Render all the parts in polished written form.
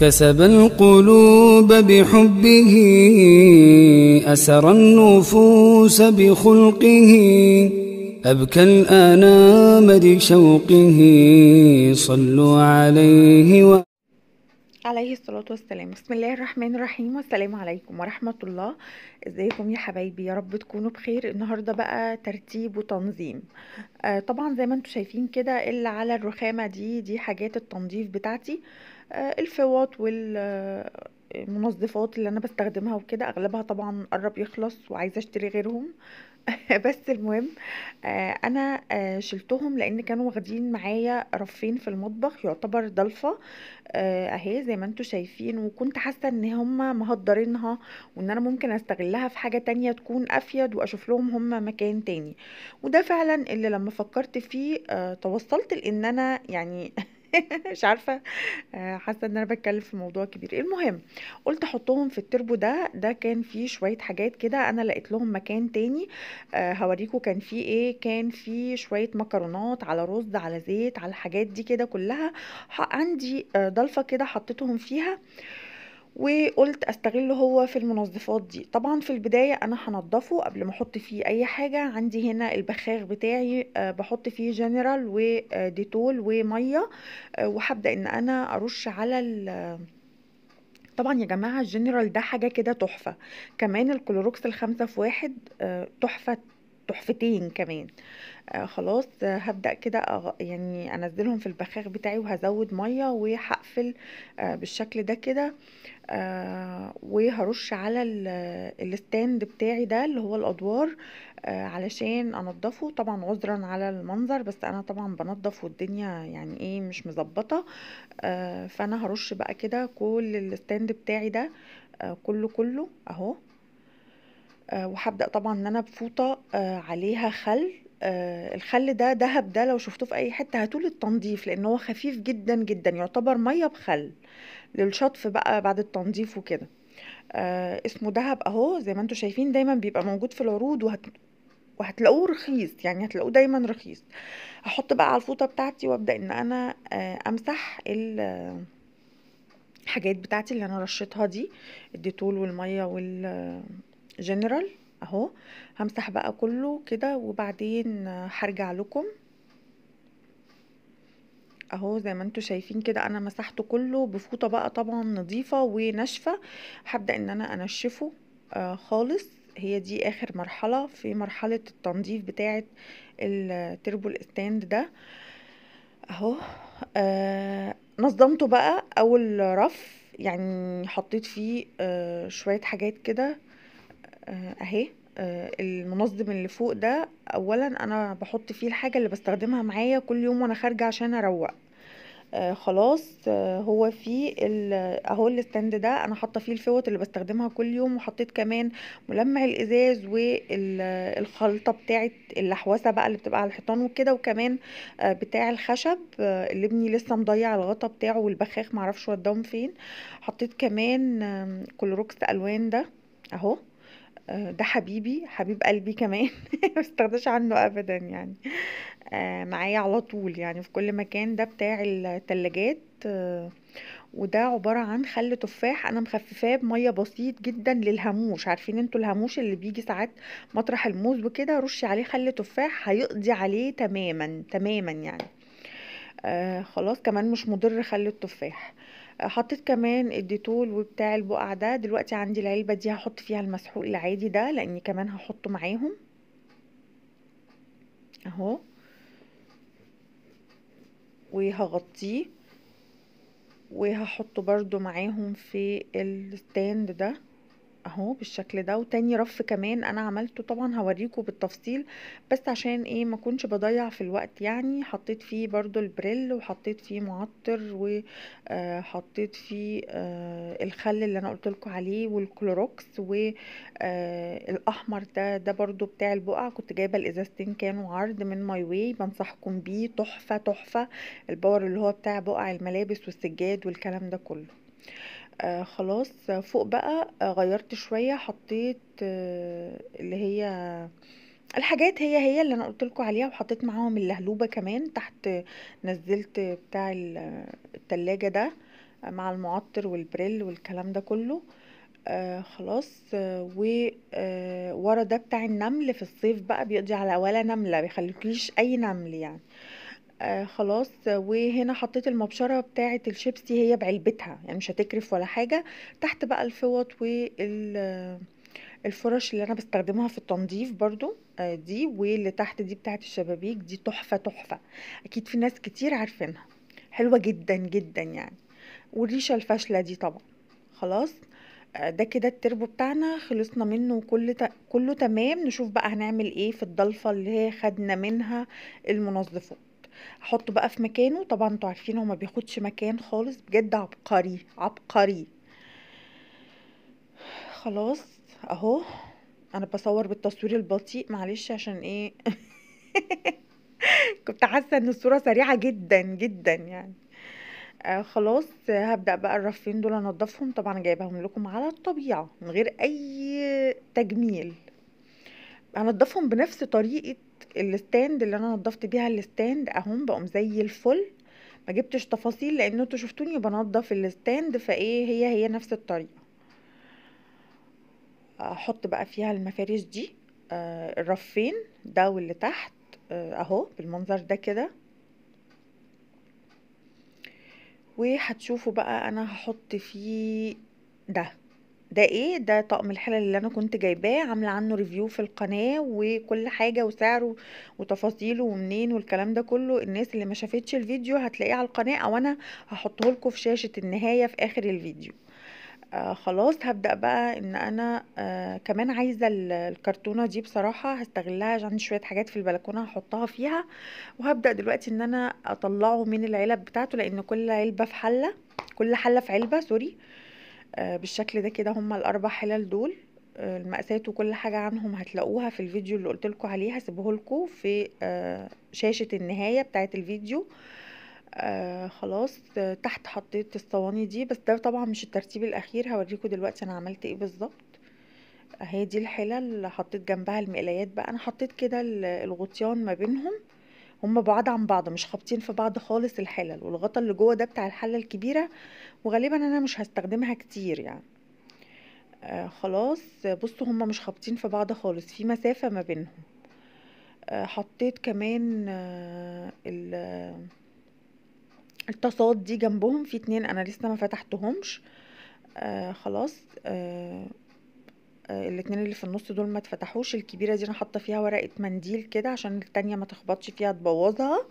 كسب القلوب بحبه، أسر النفوس بخلقه، أبكى الآنام بشوقه، صلوا عليه عليه الصلاة والسلام. بسم الله الرحمن الرحيم، والسلام عليكم ورحمة الله. ازيكم يا حبايبي؟ يا رب تكونوا بخير. النهاردة بقى ترتيب وتنظيم. طبعا زي ما انتم شايفين كده، اللي على الرخامة دي حاجات التنظيف بتاعتي. الفوط والمنظفات اللي انا بستخدمها وكده، اغلبها طبعا قرب يخلص وعايزة اشتري غيرهم. بس المهم، انا شلتهم لان كانوا واخدين معايا رفين في المطبخ، يعتبر ضلفة. اهي زي ما انتوا شايفين، وكنت حاسة ان هما مهدرينها، وان انا ممكن استغلها في حاجة تانية تكون افيد، واشوف لهم هما مكان تاني. وده فعلا اللي لما فكرت فيه توصلت لان انا يعني مش عارفة. حاسة ان انا بتكلم في موضوع كبير. المهم، قلت احطهم في التربو ده كان فيه شوية حاجات كده، انا لقيت لهم مكان تاني. هوريكم كان فيه ايه. كان فيه شوية مكرونات على رز على زيت على الحاجات دي كده كلها. عندي ضلفة كده حطيتهم فيها، وقلت استغله هو في المنظفات دي. طبعا في البداية انا هنضفه قبل ما احط فيه اي حاجة. عندي هنا البخاخ بتاعي، بحط فيه جنرال وديتول ومية. وهبدأ ان انا ارش على طبعا يا جماعة الجنرال ده حاجة كده تحفة. كمان الكلوروكس الخمسة في واحد تحفة، تحفتين كمان. خلاص، هبدأ كده يعني انزلهم في البخاخ بتاعي، وهزود مية وهقفل بالشكل ده كده. وهرش على الستاند بتاعي ده اللي هو الادوار، علشان انضفه. طبعا عذرا على المنظر، بس انا طبعا بنضف والدنيا يعني ايه مش مظبطه. فانا هرش بقى كده كل الستاند بتاعي ده، كله اهو. وهبدأ طبعا ان انا بفوطة عليها خل. الخل ده دهب، ده لو شفتوه في اي حتة هاتوه للتنظيف، لان هو خفيف جدا جدا، يعتبر مية بخل للشطف بقى بعد التنظيف وكده. اسمه دهب اهو. زي ما انتم شايفين دايما بيبقى موجود في العروض، وهتلاقوه رخيص، يعني هتلاقوه دايما رخيص. هحط بقى على الفوطة بتاعتي، وابدأ ان انا امسح الحاجات بتاعتي اللي انا رشيتها دي، الديتول والمية والجنرال اهو. همسح بقى كله كده، وبعدين هرجع لكم اهو. زي ما انتوا شايفين كده انا مسحته كله بفوطة بقى طبعا نظيفة وناشفة. هبدأ ان انا انشفه خالص. هي دي اخر مرحلة في مرحلة التنظيف بتاعة التربو الستاند ده اهو. نظمته بقى اول رف، يعني حطيت فيه شوية حاجات كده اهي. المنظم اللي فوق ده اولا انا بحط فيه الحاجة اللي بستخدمها معايا كل يوم وانا خارجة عشان اروق. خلاص. هو في اهو الستاند ده انا حاطه فيه الفوط اللي بستخدمها كل يوم، وحطيت كمان ملمع الازاز والخلطه بتاعه اللحوسه بقى اللي بتبقى على الحيطان وكده، وكمان بتاع الخشب اللي ابني لسه مضيع الغطا بتاعه، والبخاخ معرفش وداهم فين. حطيت كمان كلوروكس الوان ده اهو. ده حبيبي حبيب قلبي كمان. مستغناش عنه ابدا يعني. معايا على طول يعني في كل مكان. ده بتاع التلاجات. وده عبارة عن خل تفاح، انا مخففاه بمية بسيط جدا للهاموش. عارفين انتوا الهاموش اللي بيجي ساعات مطرح الموز وكده، رشي عليه خل تفاح هيقضي عليه تماما تماما يعني. خلاص، كمان مش مضر خل التفاح. حطيت كمان الديتول وبتاع البقع ده. دلوقتي عندي العلبة دي هحط فيها المسحوق العادي ده، لاني كمان هحطه معاهم اهو، وهغطيه، وهحطه برضو معاهم في الستاند ده اهو بالشكل ده. وتاني رف كمان انا عملته، طبعا هوريكم بالتفصيل، بس عشان ايه ما كنتش بضيع في الوقت يعني. حطيت فيه برضو البريل، وحطيت فيه معطر، وحطيت فيه الخل اللي انا قلت لكم عليه، والكلوروكس، والاحمر ده برضو بتاع البقع. كنت جايبه الازازتين كانوا عرض من ماي واي، بنصحكم بيه، تحفه تحفه. الباور اللي هو بتاع بقع الملابس والسجاد والكلام ده كله. خلاص. فوق بقى غيرت شوية، حطيت اللي هي الحاجات هي اللي انا قلت لكم عليها، وحطيت معاهم اللهلوبة كمان تحت. نزلت بتاع التلاجة ده مع المعطر والبريل والكلام ده كله. خلاص. ورا ده بتاع النمل، في الصيف بقى بيقضي على ولا نملة، بيخليكليش اي نمل يعني. خلاص. وهنا حطيت المبشرة بتاعة الشيبسي، هي بعلبتها يعني مش هتكرف ولا حاجة. تحت بقى الفوط والفرش اللي انا بستخدمها في التنظيف برضو، دي، واللي تحت دي بتاعة الشبابيك، دي تحفة تحفة. اكيد في ناس كتير عارفينها، حلوة جدا جدا يعني. والريشة الفاشلة دي طبعا. خلاص. ده كده التربو بتاعنا خلصنا منه، كله تمام. نشوف بقى هنعمل ايه في الضلفة اللي هي خدنا منها المنظفات. احطه بقى في مكانه. طبعا انتوا عارفين هو ما بياخدش مكان خالص، بجد عبقري عبقري. خلاص اهو. انا بصور بالتصوير البطيء، معلش عشان ايه. كنت حاسه ان الصوره سريعه جدا جدا يعني. خلاص. هبدأ بقى الرفين دول انضفهم. طبعا جايبهم لكم على الطبيعة من غير اي تجميل. هنضفهم بنفس طريقة الستاند اللي انا نضفت بيها الستاند اهم، بقوم زي الفل. ما جبتش تفاصيل لان انتوا شفتوني بنضف الستاند، فايه هي نفس الطريقة. احط بقى فيها المفارش دي، الرفين ده واللي تحت، اهو بالمنظر ده كده. وهتشوفوا بقى انا هحط فيه ده ايه. ده طقم الحلل اللي انا كنت جايباه، عامله عنه ريفيو في القناه وكل حاجه وسعره وتفاصيله ومنين والكلام ده كله. الناس اللي ما شافتش الفيديو هتلاقيه على القناه، او انا هحطه لكم في شاشه النهايه في اخر الفيديو. خلاص. هبدأ بقى ان انا كمان عايزة الكرتونة دي بصراحة هستغلها، عندي شوية حاجات في البلكونة هحطها فيها. وهبدأ دلوقتي ان انا اطلعه من العلب بتاعته، لان كل علبة في حلة، كل حلة في علبة، سوري. بالشكل ده كده. هما الاربع حلل دول، المقاسات وكل حاجة عنهم هتلاقوها في الفيديو اللي قلتلكوا عليه، هسيبه لكم في شاشة النهاية بتاعة الفيديو. خلاص. تحت حطيت الصواني دي، بس ده طبعا مش الترتيب الاخير، هوريكم دلوقتي انا عملت ايه بالظبط. اهي دي الحلل اللي حطيت جنبها المقلايات بقى. انا حطيت كده الغطيان ما بينهم، هما بعاد عن بعض، مش خابطين في بعض خالص الحلل. والغطا اللي جوه ده بتاع الحلة الكبيرة، وغالبا انا مش هستخدمها كتير يعني. خلاص. بصوا هما مش خابطين في بعض خالص، في مسافة ما بينهم. حطيت كمان الطاسات دي جنبهم، في اتنين انا لسه ما فتحتهمش. خلاص. الاتنين اللي في النص دول ما اتفتحوش. الكبيرة دي انا حاطه فيها ورقة منديل كده عشان التانية ما تخبطش فيها تبوظها.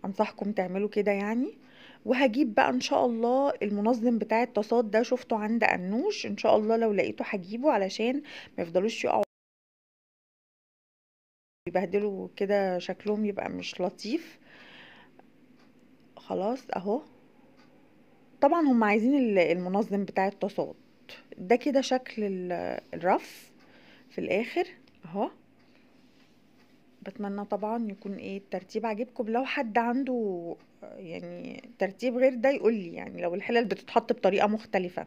انصحكم تعملوا كده يعني. وهجيب بقى ان شاء الله المنظم بتاع الطاسات ده، شفته عند انوش، ان شاء الله لو لقيته هجيبه علشان ما يفضلوش يقعوا يبهدلوا كده، شكلهم يبقى مش لطيف. خلاص اهو. طبعا هم عايزين المنظم بتاع الطاسات ده كده. شكل الرف في الاخر اهو. بتمنى طبعا يكون ايه الترتيب عاجبكم. لو حد عنده يعني ترتيب غير ده يقولي، يعني لو الحلل بتتحط بطريقة مختلفة.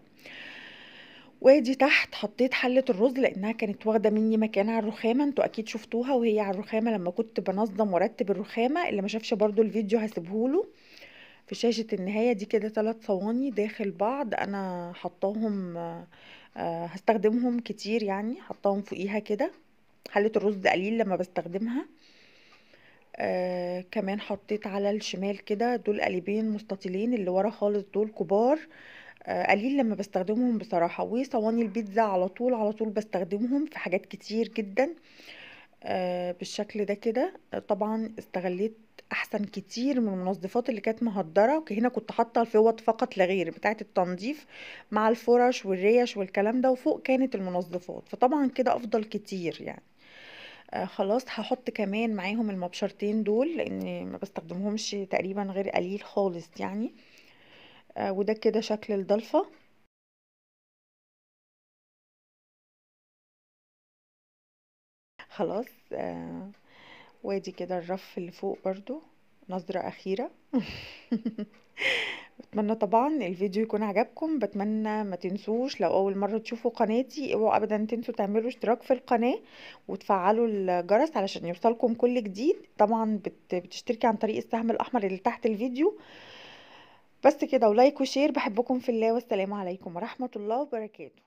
وادي تحت حطيت حلة الرز لانها كانت واخدة مني مكان على الرخامة. انتوا اكيد شفتوها وهي على الرخامة لما كنت بنظم وارتب الرخامة. اللي ما شافش برضو الفيديو هسيبهوله في شاشة النهاية. دي كده 3 صواني داخل بعض، انا حطاهم هستخدمهم كتير يعني. حطاهم فوقيها كده، حلة الرز قليل لما بستخدمها. كمان حطيت على الشمال كده دول قالبين مستطيلين، اللي ورا خالص دول كبار. قليل لما بستخدمهم بصراحة. وصواني البيتزا على طول على طول بستخدمهم في حاجات كتير جدا. بالشكل ده كده. طبعا استغليت احسن كتير من المنظفات اللي كانت مهدرة. هنا كنت حاطة الفوط فقط لا غير بتاعة التنظيف مع الفرش والريش والكلام ده، وفوق كانت المنظفات، فطبعا كده افضل كتير يعني. خلاص. هحط كمان معاهم المبشرتين دول لان ما بستخدمهمش تقريبا غير قليل خالص يعني. وده كده شكل الضلفة. خلاص. وادي كده الرف اللي فوق برضو، نظرة أخيرة. بتمنى طبعا الفيديو يكون عجبكم. بتمنى ما تنسوش لو أول مرة تشوفوا قناتي اوعوا أبدا تنسوا تعملوا اشتراك في القناة وتفعلوا الجرس علشان يوصلكم كل جديد. طبعا بتشتركي عن طريق السهم الأحمر اللي تحت الفيديو. بس كده، ولايك وشير، بحبكم في الله، والسلام عليكم ورحمة الله وبركاته.